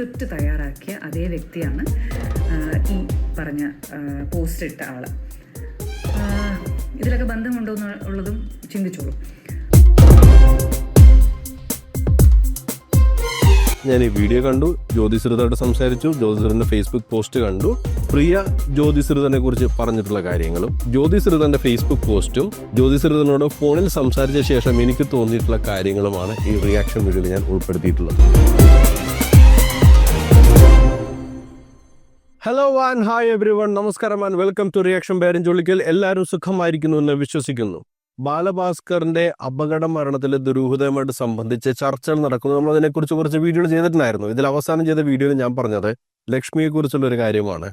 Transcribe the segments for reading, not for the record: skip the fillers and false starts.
Script തയ്യാറാക്കിയ അതേ വ്യക്തിയാണ് ഈ പറഞ്ഞ പോസ്റ്റ് ഇട്ട ആൾ. ഇതിലൊക്കെ ബന്ധമുണ്ടോ എന്നുള്ളതും ചിന്തിച്ചോളൂ. ഞാൻ ഈ വീഡിയോ കണ്ടു, ജ്യോതിശ്രീധരോട് സംസാരിച്ചു, ജ്യോതിശ്രീധരന്റെ ഫേസ്ബുക്ക് പോസ്റ്റ് കണ്ടു, പ്രിയ ജ്യോതിശ്രീധരനെ കുറിച്ച് പറഞ്ഞിട്ടുള്ള കാര്യങ്ങളും ജ്യോതിശ്രീധരന്റെ ഫേസ്ബുക്ക് പോസ്റ്റും ജ്യോതിശ്രീധരനോട് ഫോണിൽ സംസാരിച്ച ശേഷം എനിക്ക് തോന്നിയിട്ടുള്ള കാര്യങ്ങളുമാണ് ഈ റിയാക്ഷൻ വീഡിയോയിൽ ഞാൻ ഉൾപ്പെടുത്തിയിട്ടുള്ളത്. Hello and hi every one, നമസ്കാരം ആൻഡ് വെൽക്കം ടു റിയാക്ഷൻ പേരഞ്ചൊള്ളിക്കൽ. എല്ലാവരും സുഖമായിരിക്കുന്നു എന്ന് വിശ്വസിക്കുന്നു. ബാലഭാസ്കറിന്റെ അപകട മരണത്തിലെ ദുരൂഹതയുമായിട്ട് സംബന്ധിച്ച് ചർച്ചകൾ നടക്കുന്നു. നമ്മൾ അതിനെക്കുറിച്ച് കുറച്ച് വീഡിയോകൾ ചെയ്തിട്ടുണ്ടായിരുന്നു. ഇതിൽ അവസാനം ചെയ്ത വീഡിയോയിൽ ഞാൻ പറഞ്ഞത് ലക്ഷ്മിയെ കുറിച്ചുള്ള ഒരു കാര്യമാണ്.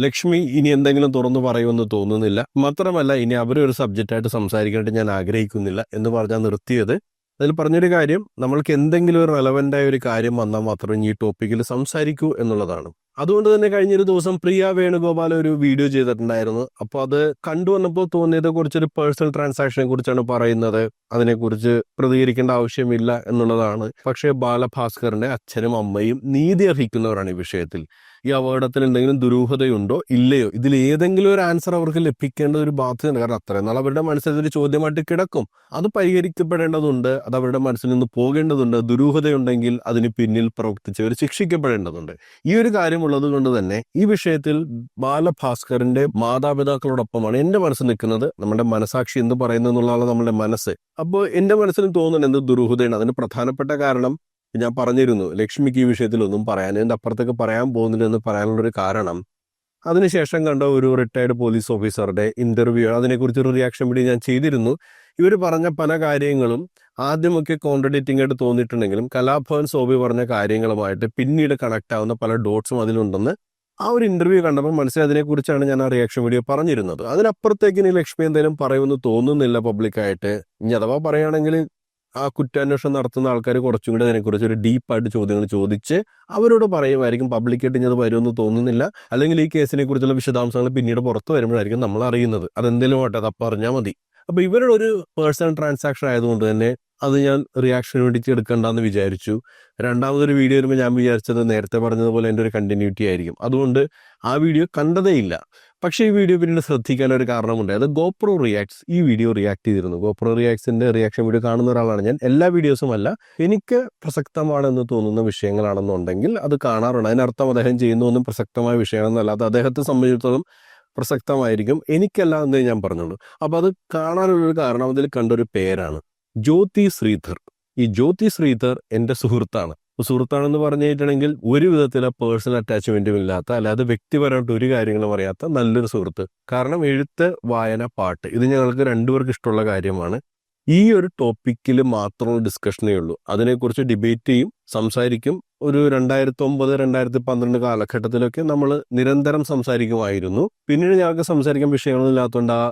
ലക്ഷ്മി ഇനി എന്തെങ്കിലും തുറന്നു പറയുമെന്ന് തോന്നുന്നില്ല. മാത്രമല്ല, ഇനി അവരെ ഒരു സബ്ജക്റ്റായിട്ട് സംസാരിക്കാനായിട്ട് ഞാൻ ആഗ്രഹിക്കുന്നില്ല എന്ന് പറഞ്ഞാൽ നിർത്തിയത്. അതിൽ പറഞ്ഞൊരു കാര്യം, നമ്മൾക്ക് എന്തെങ്കിലും ഒരു റെലവൻ്റായ ഒരു കാര്യം വന്നാൽ മാത്രമേ ഈ ടോപ്പിക്കിൽ സംസാരിക്കൂ എന്നുള്ളതാണ്. അതുകൊണ്ട് തന്നെ കഴിഞ്ഞൊരു ദിവസം പ്രിയ വേണുഗോപാൽ ഒരു വീഡിയോ ചെയ്തിട്ടുണ്ടായിരുന്നു. അപ്പോൾ അത് കണ്ടുവന്നപ്പോൾ തോന്നിയത് കുറച്ചൊരു പേഴ്സണൽ ട്രാൻസാക്ഷനെ കുറിച്ചാണ് പറയുന്നത്. അതിനെക്കുറിച്ച് പ്രതികരിക്കേണ്ട ആവശ്യമില്ല എന്നുള്ളതാണ്. പക്ഷേ ബാലഭാസ്കറിന്റെ അച്ഛനും അമ്മയും നീതി അർഹിക്കുന്നവരാണ് ഈ വിഷയത്തിൽ. ഈ അപകടത്തിൽ എന്തെങ്കിലും ദുരൂഹതയുണ്ടോ ഇല്ലയോ, ഇതിൽ ഏതെങ്കിലും ഒരു ആൻസർ അവർക്ക് ലഭിക്കേണ്ട ഒരു ബാധ്യതയുണ്ട്. കാരണം അത്രയും നാൾ അവരുടെ മനസ്സിൽ ഒരു ചോദ്യമായിട്ട് കിടക്കും. അത് പരിഹരിക്കപ്പെടേണ്ടതുണ്ട്, അത് അവരുടെ മനസ്സിൽ നിന്ന് പോകേണ്ടതുണ്ട്. ദുരൂഹതയുണ്ടെങ്കിൽ അതിന് പിന്നിൽ പ്രവർത്തിച്ചവർ ശിക്ഷിക്കപ്പെടേണ്ടതുണ്ട്. ഈ ഒരു കാര്യമുള്ളത് കൊണ്ട് തന്നെ ഈ വിഷയത്തിൽ ബാലഭാസ്കറിന്റെ മാതാപിതാക്കളോടൊപ്പമാണ് എന്റെ മനസ്സ് നിൽക്കുന്നത്. നമ്മുടെ മനസാക്ഷി എന്ത് പറയുന്നു എന്നുള്ളതാണ് നമ്മുടെ മനസ്സ്. അപ്പോൾ എന്റെ മനസ്സിന് തോന്നുന്നത് എന്ത് ദുരൂഹതയാണ്. അതിന് പ്രധാനപ്പെട്ട കാരണം ഞാൻ പറഞ്ഞിരുന്നു, ലക്ഷ്മിക്ക് ഈ വിഷയത്തിലൊന്നും പറയാൻ, എൻ്റെ അപ്പുറത്തേക്ക് പറയാൻ പോകുന്നില്ല എന്ന് പറയാനുള്ളൊരു കാരണം, അതിനുശേഷം കണ്ട ഒരു റിട്ടയർഡ് പോലീസ് ഓഫീസറുടെ ഇന്റർവ്യൂ, അതിനെക്കുറിച്ചൊരു റിയാക്ഷൻ വീഡിയോ ഞാൻ ചെയ്തിരുന്നു. ഇവർ പറഞ്ഞ പല കാര്യങ്ങളും ആദ്യമൊക്കെ കോൺട്രഡിക്റ്റിംഗ് ആയിട്ട് തോന്നിയിട്ടുണ്ടെങ്കിലും കലാഭവൻ സോബി പറഞ്ഞ കാര്യങ്ങളുമായിട്ട് പിന്നീട് കണക്ട് ആവുന്ന പല ഡോട്ട്സും അതിലുണ്ടെന്ന് ആ ഒരു ഇന്റർവ്യൂ കണ്ടപ്പോൾ മനസ്സിലായി. അതിനെക്കുറിച്ചാണ് ഞാൻ ആ റിയാക്ഷൻ വീഡിയോ പറഞ്ഞിരുന്നത്. അതിനപ്പുറത്തേക്ക് ഇനി ലക്ഷ്മി എന്തെങ്കിലും പറയുമെന്ന് തോന്നുന്നില്ല പബ്ലിക്കായിട്ട്. ഇനി അഥവാ പറയുകയാണെങ്കിൽ ആ കുറ്റാന്വേഷണം നടത്തുന്ന ആൾക്കാർ കുറച്ചും കൂടി അതിനെക്കുറിച്ച് ഒരു ഡീപ്പായിട്ട് ചോദ്യങ്ങൾ ചോദിച്ച് അവരോട് പറയുമായിരിക്കും. പബ്ലിക്കായിട്ട് ഇനി അത് വരുമെന്ന് തോന്നുന്നില്ല. അല്ലെങ്കിൽ ഈ കേസിനെ കുറിച്ചുള്ള വിശദാംശങ്ങൾ പിന്നീട് പുറത്തു വരുമ്പോഴായിരിക്കും നമ്മൾ അറിയുന്നത്. അതെന്തെങ്കിലും ആട്ടെ, അത് അപ്പം അറിഞ്ഞാൽ മതി. അപ്പോൾ ഇവരുടെ ഒരു പേഴ്സണൽ ട്രാൻസാക്ഷൻ ആയതുകൊണ്ട് തന്നെ അത് ഞാൻ റിയാക്ഷന് വേണ്ടിയിട്ട് എടുക്കണ്ടെന്ന് വിചാരിച്ചു. രണ്ടാമതൊരു വീഡിയോ വരുമ്പോൾ ഞാൻ വിചാരിച്ചത് നേരത്തെ പറഞ്ഞതുപോലെ എൻ്റെ ഒരു കണ്ടിന്യൂറ്റി ആയിരിക്കും. അതുകൊണ്ട് ആ വീഡിയോ കണ്ടതേ ഇല്ല. പക്ഷേ ഈ വീഡിയോ പിന്നീട് ശ്രദ്ധിക്കാനൊരു കാരണമുണ്ട്. അത് ഗോപ്രോ റിയാക്ട്സ് ഈ വീഡിയോ റിയാക്ട് ചെയ്തിരുന്നു. ഗോപ്രോ റിയാക്ട്സിന്റെ റിയാക്ഷൻ വീഡിയോ കാണുന്ന ഒരാളാണ് ഞാൻ. എല്ലാ വീഡിയോസും അല്ല, എനിക്ക് പ്രസക്തമാണെന്ന് തോന്നുന്ന വിഷയങ്ങളാണെന്നുണ്ടെങ്കിൽ അത് കാണാറുണ്ട്. അതിനർത്ഥം അദ്ദേഹം ചെയ്യുന്നതൊന്നും പ്രസക്തമായ വിഷയമാണെന്നല്ല, അത് അദ്ദേഹത്തെ സംബന്ധിച്ചിടത്തോളം പ്രസക്തമായിരിക്കും. എനിക്കല്ല എന്നേ ഞാൻ പറഞ്ഞുള്ളൂ. അപ്പോൾ അത് കാണാനുള്ളൊരു കാരണം അതിൽ കണ്ടൊരു പേരാണ് ജ്യോതി ശ്രീധർ. ഈ ജ്യോതി ശ്രീധർ എൻ്റെ സുഹൃത്താണെന്ന് പറഞ്ഞിട്ടുണ്ടെങ്കിൽ ഒരു വിധത്തിലെ പേഴ്സണൽ അറ്റാച്ച്മെന്റും ഇല്ലാത്ത, അല്ലാതെ വ്യക്തിപരമായിട്ട് ഒരു കാര്യങ്ങളും അറിയാത്ത നല്ലൊരു സുഹൃത്ത്. കാരണം എഴുത്ത്, വായന, പാട്ട് ഇത് ഞങ്ങൾക്ക് രണ്ടുപേർക്ക് ഇഷ്ടമുള്ള കാര്യമാണ്. ഈ ഒരു ടോപ്പിക്കിൽ മാത്രമുള്ള ഡിസ്കഷനേ ഉള്ളൂ. അതിനെക്കുറിച്ച് ഡിബേറ്റ് ചെയ്യും, സംസാരിക്കും. ഒരു 2009, 2012 കാലഘട്ടത്തിലൊക്കെ നമ്മൾ നിരന്തരം സംസാരിക്കുമായിരുന്നു. പിന്നീട് ഞങ്ങൾക്ക് സംസാരിക്കാൻ വിഷയങ്ങളൊന്നും ഇല്ലാത്തതുകൊണ്ട് ആ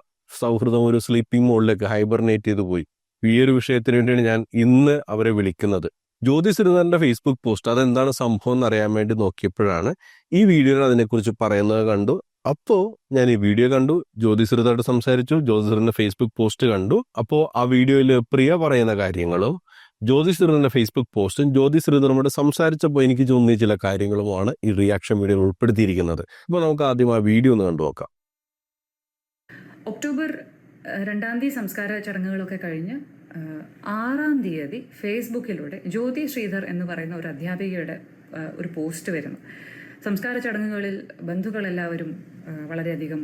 സൗഹൃദം ഒരു സ്ലീപ്പിംഗ് മോഡിലേക്ക് ഹൈബർനേറ്റ് ചെയ്തു പോയി. ഈ ഒരു വിഷയത്തിന് വേണ്ടിയാണ് ഞാൻ ഇന്ന് അവരെ വിളിക്കുന്നത്. ജ്യോതിശ്രീധരന്റെ ഫേസ്ബുക്ക് പോസ്റ്റ്, അതെന്താണ് സംഭവം എന്നറിയാൻ വേണ്ടി നോക്കിയപ്പോഴാണ് ഈ വീഡിയോയിൽ അതിനെക്കുറിച്ച് പറയുന്നത് കണ്ടു. അപ്പോൾ ഞാൻ ഈ വീഡിയോ കണ്ടു, ജ്യോതിശ്രീധരോട് സംസാരിച്ചു, ജ്യോതിശ്രീധരന്റെ ഫേസ്ബുക്ക് പോസ്റ്റ് കണ്ടു. അപ്പോൾ ആ വീഡിയോയിൽ പ്രിയ പറയുന്ന കാര്യങ്ങളും ജ്യോതിശ്രീധരന്റെ ഫേസ്ബുക്ക് പോസ്റ്റും ജ്യോതിശ്രീധരനോട് സംസാരിച്ചപ്പോൾ എനിക്ക് തോന്നിയ ചില കാര്യങ്ങളുമാണ് ഈ റിയാക്ഷൻ വീഡിയോയിൽ ഉൾപ്പെടുത്തിയിരിക്കുന്നത്. അപ്പോൾ നമുക്ക് ആദ്യം ആ വീഡിയോ ഒന്ന് കണ്ടു നോക്കാം. ഒക്ടോബർ 2 സംസ്കാര ചടങ്ങുകളൊക്കെ കഴിഞ്ഞ് 6 ഫേസ്ബുക്കിലൂടെ ജ്യോതി ശ്രീധർ എന്ന് പറയുന്ന ഒരു അധ്യാപികയുടെ ഒരു പോസ്റ്റ് വരുന്നു. സംസ്കാര ചടങ്ങുകളിൽ ബന്ധുക്കളെല്ലാവരും വളരെയധികം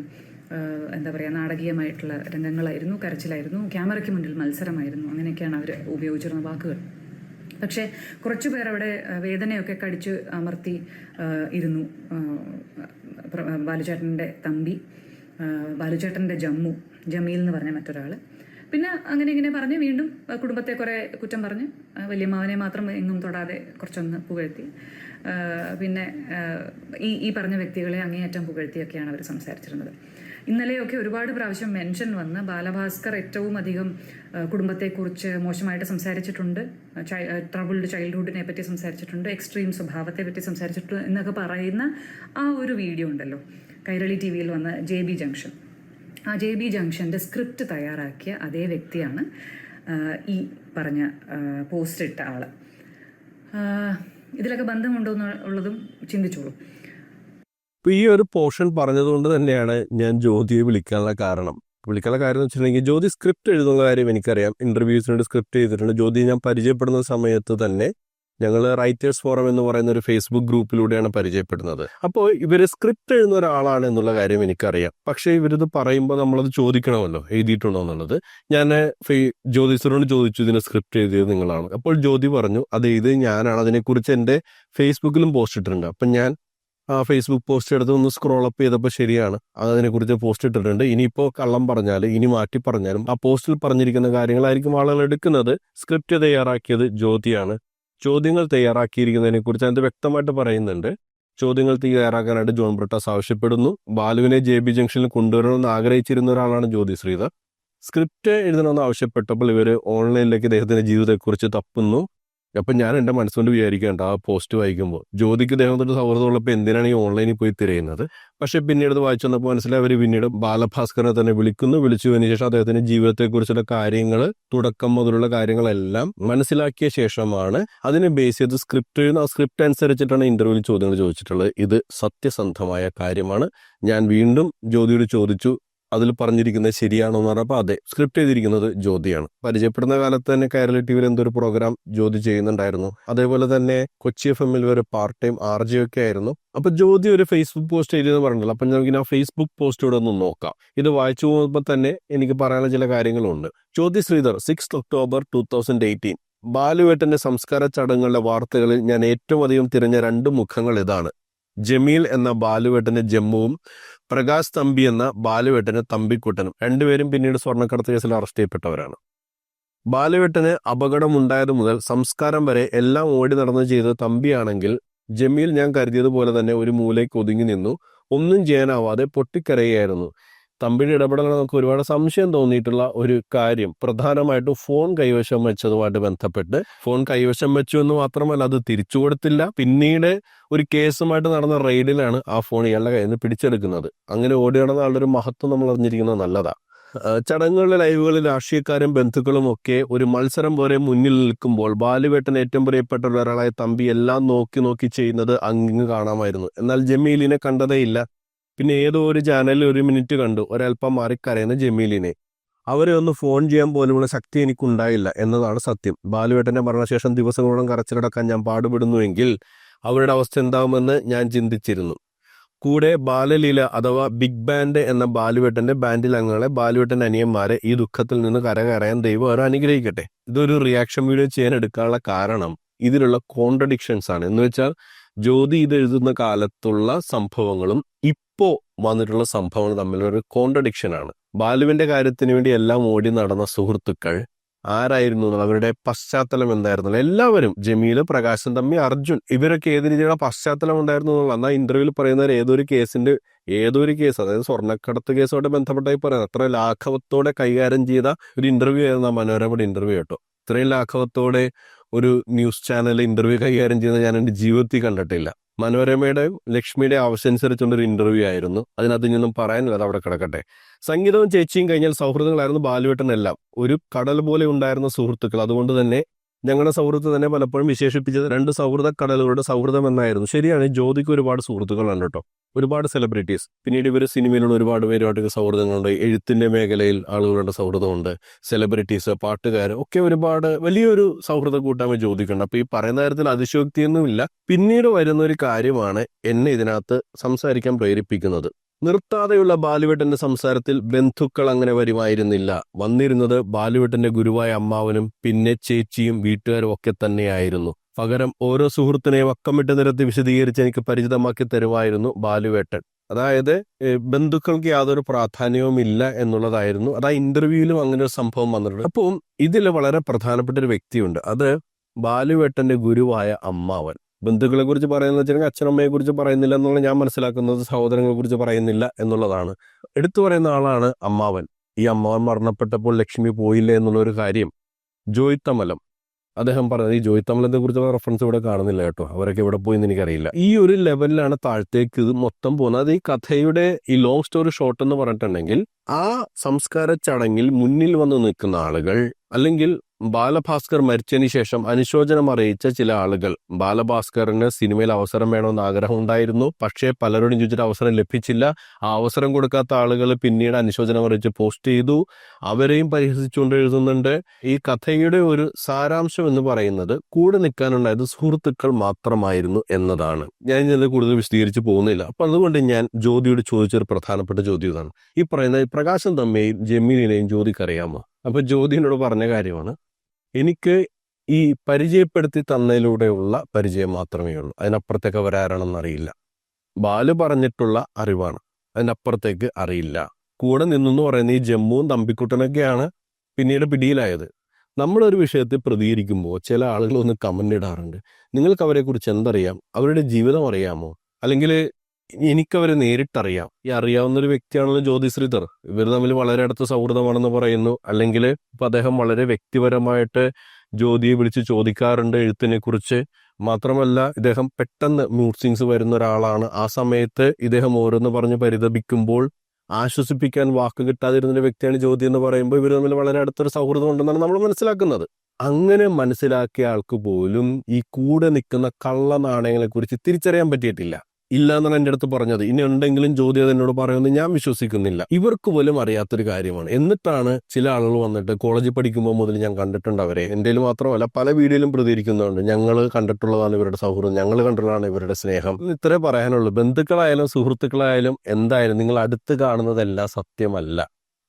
എന്താ പറയുക, നാടകീയമായിട്ടുള്ള രംഗങ്ങളായിരുന്നു, കരച്ചിലായിരുന്നു, ക്യാമറയ്ക്ക് മുന്നിൽ മത്സരമായിരുന്നു, അങ്ങനെയൊക്കെയാണ് അവർ ഉപയോഗിച്ചിരുന്ന വാക്കുകൾ. പക്ഷേ കുറച്ചു പേർ അവിടെ വേദനയൊക്കെ കടിച്ച് അമർത്തി ഇരുന്നു. ബാലുചേട്ടൻ്റെ തമ്പി, ബാലുചേട്ടൻ്റെ ജമീൽ എന്ന് പറഞ്ഞ മറ്റൊരാൾ. പിന്നെ അങ്ങനെ ഇങ്ങനെ പറഞ്ഞ് വീണ്ടും കുടുംബത്തെ കുറേ കുറ്റം പറഞ്ഞ് വല്യമ്മാവനെ മാത്രം എങ്ങും തൊടാതെ കുറച്ചൊന്ന് പുകഴ്ത്തി. പിന്നെ ഈ പറഞ്ഞ വ്യക്തികളെ അങ്ങേയറ്റം പുകഴ്ത്തിയൊക്കെയാണ് അവർ സംസാരിച്ചിരുന്നത്. ഇന്നലെയൊക്കെ ഒരുപാട് പ്രാവശ്യം മെൻഷൻ വന്ന് ബാലഭാസ്കർ ഏറ്റവും അധികം കുടുംബത്തെക്കുറിച്ച് മോശമായിട്ട് സംസാരിച്ചിട്ടുണ്ട്, ട്രബിൾഡ് ചൈൽഡ്ഹുഡിനെ പറ്റി സംസാരിച്ചിട്ടുണ്ട്, എക്സ്ട്രീം സ്വഭാവത്തെ പറ്റി സംസാരിച്ചിട്ടുണ്ട് എന്നൊക്കെ പറയുന്ന ആ ഒരു വീഡിയോ ഉണ്ടല്ലോ, കൈരളി TV-യിൽ വന്ന JB ജംഗ്ഷൻ. ആ JB ജംഗ്ഷൻ്റെ സ്ക്രിപ്റ്റ് തയ്യാറാക്കിയ അതേ വ്യക്തിയാണ് ഈ പറഞ്ഞ പോസ്റ്റ് ഇട്ട ആൾ. ഇതിലൊക്കെ ബന്ധമുണ്ടോ എന്നുള്ളതും ചിന്തിച്ചോളൂ. ഇപ്പൊ ഈ ഒരു പോർഷൻ പറഞ്ഞതുകൊണ്ട് തന്നെയാണ് ഞാൻ ജ്യോതിയെ വിളിക്കാനുള്ള കാരണം എന്ന് വെച്ചിട്ടുണ്ടെങ്കിൽ ജ്യോതി സ്ക്രിപ്റ്റ് എഴുതുന്ന കാര്യം എനിക്കറിയാം. ഇന്റർവ്യൂസിനോട് സ്ക്രിപ്റ്റ് ചെയ്തിട്ടുണ്ട്. ജ്യോതി ഞാൻ പരിചയപ്പെടുന്ന സമയത്ത് തന്നെ ഞങ്ങൾ റൈറ്റേഴ്സ് ഫോറം എന്ന് പറയുന്ന ഒരു ഫേസ്ബുക്ക് ഗ്രൂപ്പിലൂടെയാണ് പരിചയപ്പെടുന്നത്. അപ്പോൾ ഇവര് സ്ക്രിപ്റ്റ് എഴുതുന്ന ഒരാളാണ് എന്നുള്ള കാര്യം എനിക്കറിയാം. പക്ഷേ ഇവരിത് പറയുമ്പോൾ നമ്മളത് ചോദിക്കണമല്ലോ, എഴുതിയിട്ടുണ്ടോ എന്നുള്ളത്. ഞാൻ ജ്യോതിസറിനോട് ചോദിച്ചു, ഇതിന് സ്ക്രിപ്റ്റ് എഴുതിയത് നിങ്ങളാണ്? അപ്പോൾ ജ്യോതി പറഞ്ഞു, അത് ഇത് ഞാനാണ്. അതിനെക്കുറിച്ച് എൻ്റെ ഫേസ്ബുക്കിലും പോസ്റ്റ് ഇട്ടിട്ടുണ്ട്. അപ്പം ഞാൻ ഫേസ്ബുക്ക് പോസ്റ്റ് എടുത്ത് ഒന്ന് സ്ക്രോൾ അപ്പ് ചെയ്തപ്പോൾ ശരിയാണ്, അതിനെക്കുറിച്ച് പോസ്റ്റ് ഇട്ടിട്ടുണ്ട്. ഇനിയിപ്പോൾ കള്ളം പറഞ്ഞാൽ, ഇനി മാറ്റി പറഞ്ഞാലും ആ പോസ്റ്റിൽ പറഞ്ഞിരിക്കുന്ന കാര്യങ്ങളായിരിക്കും ആളുകൾ എടുക്കുന്നത്. സ്ക്രിപ്റ്റ് തയ്യാറാക്കിയത് ജ്യോതിയാണ്. ചോദ്യങ്ങൾ തയ്യാറാക്കിയിരിക്കുന്നതിനെ കുറിച്ച് അതിന് വ്യക്തമായിട്ട് പറയുന്നുണ്ട്. ചോദ്യങ്ങൾ തയ്യാറാക്കാനായിട്ട് ജോൺ ബ്രിട്ടാസ് ആവശ്യപ്പെടുന്നു. ബാലുവിനെ JB ജംഗ്ഷനിൽ കൊണ്ടുവരണമെന്ന് ആഗ്രഹിച്ചിരുന്ന ഒരാളാണ് ജ്യോതി ശ്രീധർ. സ്ക്രിപ്റ്റ് എഴുതണമെന്ന് ആവശ്യപ്പെട്ടപ്പോൾ ഇവർ ഓൺലൈനിലേക്ക് ഇദ്ദേഹത്തിന്റെ ജീവിതത്തെക്കുറിച്ച് തപ്പുന്നു. അപ്പം ഞാൻ എൻ്റെ മനസ്സുകൊണ്ട് വിചാരിക്കേണ്ട ആ പോസ്റ്റ് വായിക്കുമ്പോൾ ജ്യോതിക്ക് ഇദ്ദേഹത്തിൻ്റെ സൗഹൃദമുള്ളപ്പോൾ എന്തിനാണ് ഈ ഓൺലൈനിൽ പോയി തിരയുന്നത്? പക്ഷെ പിന്നീട് ഇത് വായിച്ചു വന്നപ്പോൾ മനസ്സിലായി അവർ പിന്നീട് ബാലഭാസ്കറിനെ തന്നെ വിളിച്ചതിന് ശേഷം അദ്ദേഹത്തിന്റെ ജീവിതത്തെക്കുറിച്ചുള്ള കാര്യങ്ങൾ, തുടക്കം മുതലുള്ള കാര്യങ്ങളെല്ലാം മനസ്സിലാക്കിയ ശേഷമാണ് അതിനെ ബേസ് ചെയ്ത് സ്ക്രിപ്റ്റ് എഴുതുന്ന. ആ സ്ക്രിപ്റ്റ് അനുസരിച്ചിട്ടാണ് ഇന്റർവ്യൂവിൽ ചോദ്യങ്ങൾ ചോദിച്ചിട്ടുള്ളത്. ഇത് സത്യസന്ധമായ കാര്യമാണ്. ഞാൻ വീണ്ടും ജ്യോതിയോട് ചോദിച്ചു, അതിൽ പറഞ്ഞിരിക്കുന്നത് ശരിയാണോ എന്ന് പറഞ്ഞപ്പോൾ അതെ, സ്ക്രിപ്റ്റ് ചെയ്തിരിക്കുന്നത് ജ്യോതിയാണ്. പരിചയപ്പെടുന്ന കാലത്ത് തന്നെ കൈരളി TVയിൽ എന്തൊരു പ്രോഗ്രാം ജ്യോതി ചെയ്യുന്നുണ്ടായിരുന്നു. അതേപോലെ തന്നെ കൊച്ചി FM ഒരു പാർട്ട് ടൈം RJ ഒക്കെ ആയിരുന്നു. അപ്പൊ ജ്യോതി ഒരു ഫേസ്ബുക്ക് പോസ്റ്റ് എഴുതിയെന്ന് പറഞ്ഞില്ല. അപ്പൊ നമുക്ക് ആ ഫേസ്ബുക്ക് പോസ്റ്റോടെ ഒന്ന് നോക്കാം. ഇത് വായിച്ചു പോകുമ്പോൾ തന്നെ എനിക്ക് പറയാനുള്ള ചില കാര്യങ്ങളുണ്ട്. ജ്യോതി ശ്രീധർ, 6 ഒക്ടോബർ 2018. ബാലുവേട്ടന്റെ സംസ്കാര ചടങ്ങുകളുടെ വാർത്തകളിൽ ഞാൻ ഏറ്റവും അധികം തിരഞ്ഞ 2 മുഖങ്ങൾ ഇതാണ്. ജമീൽ എന്ന ബാലുവേട്ടന്റെ ജമ്മുവും പ്രകാശ് തമ്പി എന്ന ബാലുവേട്ടന് തമ്പിക്കുട്ടനും. രണ്ടുപേരും പിന്നീട് സ്വർണ്ണക്കടത്ത് കേസിൽ അറസ്റ്റ് ചെയ്യപ്പെട്ടവരാണ്. ബാലുവേട്ടന് അപകടമുണ്ടായത് മുതൽ സംസ്കാരം വരെ എല്ലാം ഓടി നടന്ന് ചെയ്തത് തമ്പിയാണെങ്കിൽ ജമീൽ ഞാൻ കരുതിയതുപോലെ തന്നെ ഒരു മൂലയ്ക്ക് ഒതുങ്ങി നിന്നു. ഒന്നും ചെയ്യാനാവാതെ പൊട്ടിക്കരയായിരുന്നു. തമ്പിയുടെ ഇടപെടൽ നമുക്ക് ഒരുപാട് സംശയം തോന്നിയിട്ടുള്ള ഒരു കാര്യം പ്രധാനമായിട്ടും ഫോൺ കൈവശം വെച്ചതുമായിട്ട് ബന്ധപ്പെട്ട്. ഫോൺ കൈവശം വെച്ചു എന്ന് മാത്രമല്ല, അത് തിരിച്ചു കൊടുത്തില്ല. പിന്നീട് ഒരു കേസുമായിട്ട് നടന്ന റെയ്ഡിലാണ് ആ ഫോൺ ഇയാളുടെ കയ്യിൽ നിന്ന് പിടിച്ചെടുക്കുന്നത്. അങ്ങനെ ഓടി നടന്ന ആളുടെ ഒരു മഹത്വം നമ്മൾ അറിഞ്ഞിരിക്കുന്നത് നല്ലതാ. ചടങ്ങുകളിലെ ലൈവുകളിൽ രാഷ്ട്രീയക്കാരും ബന്ധുക്കളും ഒക്കെ ഒരു മത്സരം പോലെ മുന്നിൽ നിൽക്കുമ്പോൾ ബാലുവേട്ടൻ ഏറ്റവും പ്രിയപ്പെട്ട ഒരാളായ തമ്പി എല്ലാം നോക്കി ചെയ്യുന്നത് അങ്ങ് കാണാമായിരുന്നു. എന്നാൽ ജമീലിനെ കണ്ടതേയില്ല. പിന്നെ ഏതോ ഒരു ചാനലിൽ 1 മിനിറ്റ് കണ്ടു ഒരൽപ്പം മാറിക്കരയുന്ന ജമീലിനെ. അവരെ ഒന്ന് ഫോൺ ചെയ്യാൻ പോലുമുള്ള ശക്തി എനിക്കുണ്ടായില്ല എന്നതാണ് സത്യം. ബാലുവേട്ടന്റെ മരണശേഷം ദിവസങ്ങളോളം കരച്ചിലടക്കാൻ ഞാൻ പാടുപെടുന്നുവെങ്കിൽ അവരുടെ അവസ്ഥ എന്താകുമെന്ന് ഞാൻ ചിന്തിച്ചിരുന്നു. കൂടെ ബാലലീല അഥവാ ബിഗ് ബാൻഡ് എന്ന ബാലുവേട്ടന്റെ ബാൻഡിൽ അംഗങ്ങളെ, ബാലുവേട്ടന്റെ അനിയന്മാരെ ഈ ദുഃഖത്തിൽ നിന്ന് കരകയറാൻ ദൈവം അവരെ അനുഗ്രഹിക്കട്ടെ. ഇതൊരു റിയാക്ഷൻ വീഡിയോ ചെയ്യാൻ എടുക്കാനുള്ള കാരണം ഇതിലുള്ള കോൺട്രഡിക്ഷൻസ് ആണ്. എന്ന് വെച്ചാൽ ജ്യോതി ഇത് എഴുതുന്ന കാലത്തുള്ള സംഭവങ്ങളും ഇപ്പോ വന്നിട്ടുള്ള സംഭവങ്ങൾ തമ്മിലൊരു കോൺട്രഡിക്ഷൻ ആണ്. ബാലുവിന്റെ കാര്യത്തിന് വേണ്ടി എല്ലാം ഓടി നടന്ന സുഹൃത്തുക്കൾ ആരായിരുന്നു, അവരുടെ പശ്ചാത്തലം എന്തായിരുന്നു? എല്ലാവരും, ജമീല്, പ്രകാശൻ തമ്പി, അർജുൻ, ഇവരൊക്കെ ഏത് രീതിയിലുള്ള പശ്ചാത്തലം ഉണ്ടായിരുന്നു എന്നുള്ള അന്ന് ആ ഇന്റർവ്യൂവിൽ പറയുന്നവർ ഏതൊരു കേസ്, അതായത് സ്വർണ്ണക്കടത്ത് കേസോടെ ബന്ധപ്പെട്ടായി പറയുന്നത്. അത്ര ലാഘവത്തോടെ കൈകാര്യം ചെയ്ത ഒരു ഇന്റർവ്യൂ ആയിരുന്നു ആ മനോരമയുടെ ഇന്റർവ്യൂ കേട്ടോ. ഇത്രയും ലാഘവത്തോടെ ഒരു ന്യൂസ് ചാനൽ ഇന്റർവ്യൂ കൈകാര്യം ചെയ്യുന്നത് ഞാൻ എൻ്റെ ജീവിതത്തിൽ കണ്ടിട്ടില്ല. മനോരമയുടെയും ലക്ഷ്മിയുടെ ആവശ്യമനുസരിച്ചുള്ളൊരു ഇന്റർവ്യൂ ആയിരുന്നു. അതിനകത്ത് ഇനിയൊന്നും പറയാനില്ല, അത് അവിടെ കിടക്കട്ടെ. സംഗീതവും ചേച്ചിയും കഴിഞ്ഞാൽ സൗഹൃദങ്ങളായിരുന്നു ബാലുവേട്ടനെല്ലാം. ഒരു കടൽ പോലെ ഉണ്ടായിരുന്ന സുഹൃത്തുക്കൾ. അതുകൊണ്ട് തന്നെ ഞങ്ങളുടെ സൗഹൃദത്തെ തന്നെ പലപ്പോഴും വിശേഷിപ്പിച്ചത് 2 സൗഹൃദ കടലുകളുടെ സൗഹൃദം എന്നായിരുന്നു. ശരിയാണ്, ജ്യോതിക്ക് ഒരുപാട് സുഹൃത്തുക്കളാണ് കേട്ടോ, ഒരുപാട് സെലിബ്രിറ്റീസ്. പിന്നീട് ഇവർ സിനിമയിലുള്ള ഒരുപാട് പേരുമായിട്ട് സൗഹൃദങ്ങളുണ്ട്. എഴുത്തിന്റെ മേഖലയിൽ ആളുകളുടെ സൗഹൃദമുണ്ട്. സെലിബ്രിറ്റീസ്, പാട്ടുകാർ ഒക്കെ ഒരുപാട് വലിയൊരു സൗഹൃദ കൂട്ടായ്മ ജ്യോതിക്കുണ്ട്. അപ്പൊ ഈ പറയുന്ന കാര്യത്തിൽ അതിശയോക്തിയൊന്നുമില്ല. പിന്നീട് വരുന്ന ഒരു കാര്യമാണ് എന്നെ ഇതിനകത്ത് സംസാരിക്കാൻ പ്രേരിപ്പിക്കുന്നത്. നിർത്താതെയുള്ള ബാലുവേട്ടന്റെ സംസാരത്തിൽ ബന്ധുക്കൾ അങ്ങനെ വരുമായിരുന്നില്ല. വന്നിരുന്നത് ബാലുവേട്ടന്റെ ഗുരുവായ അമ്മാവനും പിന്നെ ചേച്ചിയും വീട്ടുകാരും ഒക്കെ തന്നെയായിരുന്നു. പകരം ഓരോ സുഹൃത്തിനെയും അക്കമിട്ട് നിരത്തി വിശദീകരിച്ച് എനിക്ക് പരിചിതമാക്കി തരുമായിരുന്നു ബാലുവേട്ടൻ. അതായത് ബന്ധുക്കൾക്ക് യാതൊരു പ്രാധാന്യവും ഇല്ല എന്നുള്ളതായിരുന്നു. അത് ആ ഇന്റർവ്യൂവിലും അങ്ങനെ ഒരു സംഭവം വന്നിട്ടുണ്ട്. അപ്പോൾ ഇതിൽ വളരെ പ്രധാനപ്പെട്ട ഒരു വ്യക്തിയുണ്ട്, അത് ബാലുവേട്ടന്റെ ഗുരുവായ അമ്മാവൻ. ബന്ധുക്കളെ കുറിച്ച് പറയുന്നത് വെച്ചിട്ടുണ്ടെങ്കിൽ അച്ഛനമ്മയെ കുറിച്ച് പറയുന്നില്ല എന്നുള്ള ഞാൻ മനസ്സിലാക്കുന്നത്, സഹോദരങ്ങളെ കുറിച്ച് പറയുന്നില്ല എന്നുള്ളതാണ്. എടുത്തു പറയുന്ന ആളാണ് അമ്മാവൻ. ഈ അമ്മാവൻ മരണപ്പെട്ടപ്പോൾ ലക്ഷ്മി പോയില്ല എന്നുള്ളൊരു കാര്യം ജോയ് തമലം അദ്ദേഹം പറഞ്ഞത്. ഈ ജോയ് തമലത്തെ കുറിച്ചുള്ള റെഫറൻസ് ഇവിടെ കാണുന്നില്ല കേട്ടോ, അവരൊക്കെ ഇവിടെ പോയിന്ന് എനിക്കറിയില്ല. ഈ ഒരു ലെവലിലാണ് താഴത്തേക്ക് ഇത് മൊത്തം പോകുന്നത്. അത് ഈ കഥയുടെ ഈ ലോങ് സ്റ്റോറി ഷോർട്ട് എന്ന് പറഞ്ഞിട്ടുണ്ടെങ്കിൽ ആ സംസ്കാര ചടങ്ങിൽ മുന്നിൽ വന്ന് നിൽക്കുന്ന ആളുകൾ, അല്ലെങ്കിൽ ബാലഭാസ്കർ മരിച്ചതിന് ശേഷം അനുശോചനം അറിയിച്ച ചില ആളുകൾ, ബാലഭാസ്കറിന് സിനിമയിൽ അവസരം വേണമെന്ന് ആഗ്രഹം ഉണ്ടായിരുന്നു, പക്ഷേ പലരോടും ചോദിച്ചിട്ട് അവസരം ലഭിച്ചില്ല. ആ അവസരം കൊടുക്കാത്ത ആളുകൾ പിന്നീട് അനുശോചനം അറിയിച്ച് പോസ്റ്റ് ചെയ്തു. അവരെയും പരിഹസിച്ചുകൊണ്ട് എഴുതുന്നുണ്ട്. ഈ കഥയുടെ ഒരു സാരാംശം എന്ന് പറയുന്നത് കൂടെ നിൽക്കാനുണ്ടായത് സുഹൃത്തുക്കൾ മാത്രമായിരുന്നു എന്നതാണ്. ഞാൻ ഇതിൽ കൂടുതൽ വിശദീകരിച്ച് പോകുന്നില്ല. അപ്പൊ അതുകൊണ്ട് ഞാൻ ജ്യോതിയോട് ചോദിച്ചൊരു പ്രധാനപ്പെട്ട ചോദ്യം ഇതാണ്. ഈ പറയുന്ന പ്രകാശം തമ്മിൽ ജമീലിനെയും ജ്യോതിക്ക് അറിയാമോ? അപ്പൊ ജ്യോതിനോട് പറഞ്ഞ കാര്യമാണ്, എനിക്ക് ഈ പരിചയപ്പെടുത്തി തന്നതിലൂടെയുള്ള പരിചയം മാത്രമേ ഉള്ളൂ, അതിനപ്പുറത്തേക്ക് അവരാരാണെന്ന് അറിയില്ല. ബാലു പറഞ്ഞിട്ടുള്ള അറിവാണ്, അതിനപ്പുറത്തേക്ക് അറിയില്ല. കൂടെ നിന്നെന്ന് പറയുന്ന ഈ ജമ്മുവും തമ്പിക്കുട്ടനൊക്കെയാണ് പിന്നീട് പിടിയിലായത്. നമ്മളൊരു വിഷയത്തിൽ പ്രതികരിക്കുമ്പോൾ ചില ആളുകൾ ഒന്ന് കമന്റ് ഇടാറുണ്ട്, നിങ്ങൾക്ക് അവരെക്കുറിച്ച് എന്തറിയാം, അവരുടെ ജീവിതം അറിയാമോ, അല്ലെങ്കിൽ എനിക്കവരെ നേരിട്ടറിയാം. ഈ അറിയാവുന്ന ഒരു വ്യക്തിയാണല്ലോ ജ്യോതി ശ്രീധർ. ഇവർ തമ്മിൽ വളരെ അടുത്ത സൗഹൃദമാണെന്ന് പറയുന്നു. അല്ലെങ്കിൽ ഇപ്പൊ അദ്ദേഹം വളരെ വ്യക്തിപരമായിട്ട് ജ്യോതിയെ വിളിച്ച് ചോദിക്കാറുണ്ട് എഴുത്തിനെ കുറിച്ച്. മാത്രമല്ല ഇദ്ദേഹം പെട്ടെന്ന് മൂഡ് സ്വിങ്സ് വരുന്ന ഒരാളാണ്. ആ സമയത്ത് ഇദ്ദേഹം ഓരോന്ന് പറഞ്ഞ് പരിതപിക്കുമ്പോൾ ആശ്വസിപ്പിക്കാൻ വാക്ക് കിട്ടാതിരുന്ന വ്യക്തിയാണ് ജ്യോതി എന്ന് പറയുമ്പോൾ ഇവർ തമ്മിൽ വളരെ അടുത്തൊരു സൗഹൃദം ഉണ്ടെന്നാണ് നമ്മൾ മനസ്സിലാക്കുന്നത്. അങ്ങനെ മനസ്സിലാക്കിയ ആൾക്ക് പോലും ഈ കൂടെ നിൽക്കുന്ന കള്ള നാണയങ്ങളെ കുറിച്ച് തിരിച്ചറിയാൻ പറ്റിയിട്ടില്ല. ഇല്ല എന്നാണ് എൻ്റെ അടുത്ത് പറഞ്ഞത്. ഇനി ഉണ്ടെങ്കിലും ജ്യോതി അതിനോട് പറയുമെന്ന് ഞാൻ വിശ്വസിക്കുന്നില്ല. ഇവർക്ക് പോലും അറിയാത്തൊരു കാര്യമാണ്. എന്നിട്ടാണ് ചില ആളുകൾ വന്നിട്ട് കോളേജിൽ പഠിക്കുമ്പോൾ മുതൽ ഞാൻ കണ്ടിട്ടുണ്ട് അവരെ, എൻ്റെ മാത്രമല്ല പല വീഡിയോയിലും പ്രതികരിക്കുന്നുണ്ട്, ഞങ്ങൾ കണ്ടിട്ടുള്ളതാണ് ഇവരുടെ സൗഹൃദം, ഞങ്ങൾ കണ്ടിട്ടുള്ളതാണ് ഇവരുടെ സ്നേഹം. ഇത്രേ പറയാനുള്ളൂ. ബന്ധുക്കളായാലും സുഹൃത്തുക്കളായാലും എന്തായാലും നിങ്ങൾ അടുത്ത് കാണുന്നതെല്ലാം സത്യമല്ല,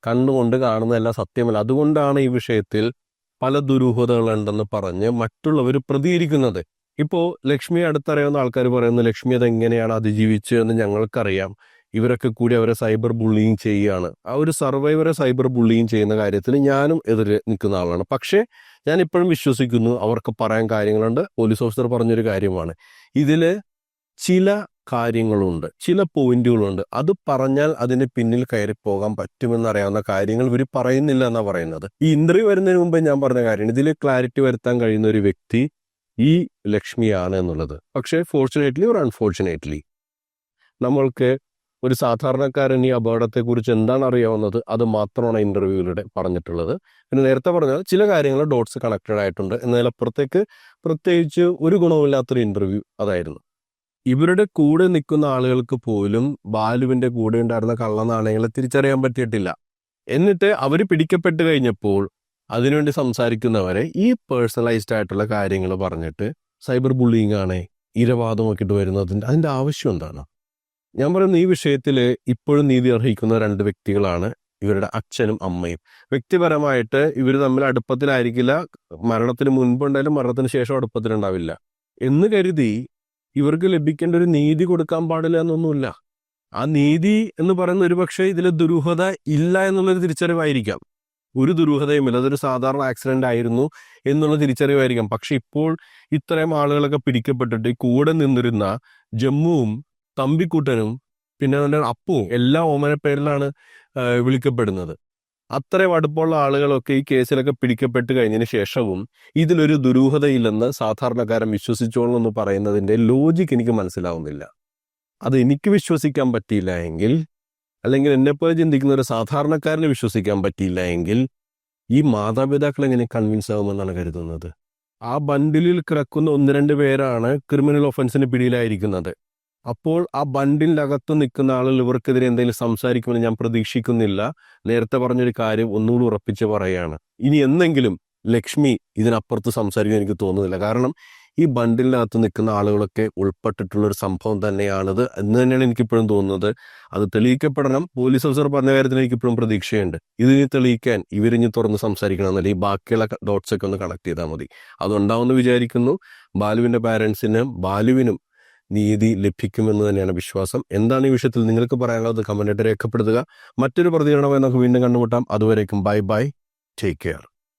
കണ്ണുകൊണ്ട് കാണുന്നതെല്ലാം സത്യമല്ല. അതുകൊണ്ടാണ് ഈ വിഷയത്തിൽ പല ദുരൂഹതകളുണ്ടെന്ന് പറഞ്ഞ് മറ്റുള്ളവർ പ്രതികരിക്കുന്നത്. ഇപ്പോൾ ലക്ഷ്മിയെ അടുത്തറിയാവുന്ന ആൾക്കാർ പറയുന്നു, ലക്ഷ്മി അതെങ്ങനെയാണ് അതിജീവിച്ചതെന്ന് ഞങ്ങൾക്കറിയാം, ഇവരൊക്കെ കൂടി അവരെ സൈബർ ബുള്ളിങ് ചെയ്യുകയാണ്. ആ ഒരു സർവൈവറെ സൈബർ ബുള്ളിങ് ചെയ്യുന്ന കാര്യത്തിൽ ഞാനും എതിരെ നിൽക്കുന്ന ആളാണ്. പക്ഷേ ഞാൻ ഇപ്പോഴും വിശ്വസിക്കുന്നു അവർക്ക് പറയാൻ കാര്യങ്ങളുണ്ട്. പോലീസ് ഓഫീസർ പറഞ്ഞൊരു കാര്യമാണ്, ഇതിൽ ചില കാര്യങ്ങളുണ്ട്, ചില പോയിന്റുകളുണ്ട്, അത് പറഞ്ഞാൽ അതിന് പിന്നിൽ കയറി പോകാൻ പറ്റുമെന്നറിയാവുന്ന കാര്യങ്ങൾ ഇവർ പറയുന്നില്ല എന്നാണ് പറയുന്നത്. ഈ ഇന്റർവ്യൂ വരുന്നതിന് മുമ്പ് ഞാൻ പറഞ്ഞ കാര്യമാണ്, ഇതിൽ ക്ലാരിറ്റി വരുത്താൻ കഴിയുന്ന ഒരു വ്യക്തി ഈ ലക്ഷ്മിയാണ് എന്നുള്ളത്. പക്ഷേ ഫോർച്ചുനേറ്റ്ലി ഓർ അൺഫോർച്ചുനേറ്റ്ലി നമ്മൾക്ക് ഒരു സാധാരണക്കാരൻ ഈ അപകടത്തെക്കുറിച്ച് എന്താണ് അറിയാവുന്നത് അത് മാത്രമാണ് ഇന്റർവ്യൂവിലൂടെ പറഞ്ഞിട്ടുള്ളത്. പിന്നെ നേരത്തെ പറഞ്ഞാൽ ചില കാര്യങ്ങൾ ഡോട്ട്സ് കണക്റ്റഡ് ആയിട്ടുണ്ട് എന്നതിലപ്പുറത്തേക്ക് പ്രത്യേകിച്ച് ഒരു ഗുണമില്ലാത്തൊരു ഇന്റർവ്യൂ അതായിരുന്നു. ഇവരുടെ കൂടെ നിൽക്കുന്ന ആളുകൾക്ക് പോലും ബാലുവിന്റെ കൂടെ ഉണ്ടായിരുന്ന കള്ളനാണയങ്ങളെ തിരിച്ചറിയാൻ പറ്റിയിട്ടില്ല. എന്നിട്ട് അവർ പിടിക്കപ്പെട്ട് കഴിഞ്ഞപ്പോൾ അതിനുവേണ്ടി സംസാരിക്കുന്നവരെ ഈ പേഴ്സണലൈസ്ഡ് ആയിട്ടുള്ള കാര്യങ്ങൾ പറഞ്ഞിട്ട് സൈബർ ബുള്ളിങ് ആണ്, ഇരവാദമൊക്കെയിട്ട് വരുന്നതിൻ്റെ അതിൻ്റെ ആവശ്യം എന്താണ്? ഞാൻ പറയുന്ന ഈ വിഷയത്തിൽ ഇപ്പോഴും നീതി അർഹിക്കുന്ന രണ്ട് വ്യക്തികളാണ് ഇവരുടെ അച്ഛനും അമ്മയും. വ്യക്തിപരമായിട്ട് ഇവർ തമ്മിൽ അടുപ്പത്തിലായിരിക്കില്ല, മരണത്തിന് മുൻപുണ്ടായാലും മരണത്തിന് ശേഷം അടുപ്പത്തിലുണ്ടാവില്ല എന്ന് കരുതി ഇവർക്ക് ലഭിക്കേണ്ട ഒരു നീതി കൊടുക്കാൻ പാടില്ല എന്നൊന്നുമില്ല. ആ നീതി എന്ന് പറയുന്ന ഒരുപക്ഷെ ഇതിൽ ദുരൂഹത ഇല്ല എന്നുള്ളൊരു തിരിച്ചറിവായിരിക്കാം. ഒരു ദുരൂഹതയുമില്ല, അതൊരു സാധാരണ ആക്സിഡന്റ് ആയിരുന്നു എന്നുള്ള തിരിച്ചറിവായിരിക്കാം. പക്ഷെ ഇപ്പോൾ ഇത്രയും ആളുകളൊക്കെ പിടിക്കപ്പെട്ടിട്ട് കൂടെ നിന്നിരുന്ന ജമ്മുവും തമ്പിക്കുട്ടനും പിന്നെ അവൻ്റെ അപ്പുവും എല്ലാ ഓമന പേരിലാണ് വിളിക്കപ്പെടുന്നത്. അത്രയും അടുപ്പമുള്ള ആളുകളൊക്കെ ഈ കേസിലൊക്കെ പിടിക്കപ്പെട്ട് കഴിഞ്ഞതിന് ശേഷവും ഇതിലൊരു ദുരൂഹതയില്ലെന്ന് സാധാരണക്കാരൻ വിശ്വസിച്ചോളൂ എന്ന് പറയുന്നതിൻ്റെ ലോജിക്ക് എനിക്ക് മനസ്സിലാവുന്നില്ല. അത് എനിക്ക് വിശ്വസിക്കാൻ പറ്റിയില്ല എങ്കിൽ, അല്ലെങ്കിൽ എന്നെപ്പോലെ ചിന്തിക്കുന്ന ഒരു സാധാരണക്കാരന് വിശ്വസിക്കാൻ പറ്റിയില്ല എങ്കിൽ ഈ മാതാപിതാക്കൾ എങ്ങനെ കൺവിൻസ് ആകുമെന്നാണ് കരുതുന്നത്? ആ ബണ്ടിലിൽ കിടക്കുന്ന 1-2 പേരാണ് ക്രിമിനൽ ഒഫൻസിന് പിടിയിലായിരിക്കുന്നത്. അപ്പോൾ ആ ബണ്ടിലകത്ത് നിൽക്കുന്ന ആളുകൾ ഇവർക്കെതിരെ എന്തെങ്കിലും സംസാരിക്കുമെന്ന് ഞാൻ പ്രതീക്ഷിക്കുന്നില്ല. നേരത്തെ പറഞ്ഞൊരു കാര്യം ഒന്നുകൂടി ഉറപ്പിച്ച് പറയുകയാണ്, ഇനി എന്തെങ്കിലും ലക്ഷ്മി ഇതിനപ്പുറത്ത് സംസാരിക്കാൻ എനിക്ക് തോന്നുന്നില്ല. കാരണം ഈ ബണ്ടിലിനകത്ത് നിൽക്കുന്ന ആളുകളൊക്കെ ഉൾപ്പെട്ടിട്ടുള്ളൊരു സംഭവം തന്നെയാണിത് എന്ന് തന്നെയാണ് എനിക്കിപ്പോഴും തോന്നുന്നത്. അത് തെളിയിക്കപ്പെടണം. പോലീസ് ഓഫീസർ പറഞ്ഞ കാര്യത്തിന് എനിക്കിപ്പോഴും പ്രതീക്ഷയുണ്ട്. ഇതിനി തെളിയിക്കാൻ ഇവരിഞ്ഞ് തുറന്ന് സംസാരിക്കണമെന്നല്ല, ഈ ബാക്കിയുള്ള ഡോട്ട്സ് ഒക്കെ ഒന്ന് കണക്ട് ചെയ്താൽ മതി. അതുണ്ടാവുമെന്ന് വിചാരിക്കുന്നു. ബാലുവിൻ്റെ പാരൻസിനും ബാലുവിനും നീതി ലഭിക്കുമെന്ന് തന്നെയാണ് വിശ്വാസം. എന്താണ് ഈ വിഷയത്തിൽ നിങ്ങൾക്ക് പറയാനുള്ളത് കമന്റായിട്ട് രേഖപ്പെടുത്തുക. മറ്റൊരു പ്രതികരണമായി നമുക്ക് വീണ്ടും കണ്ടുമുട്ടാം. അതുവരേക്കും ബൈ ബൈ, ടേക്ക് കെയർ.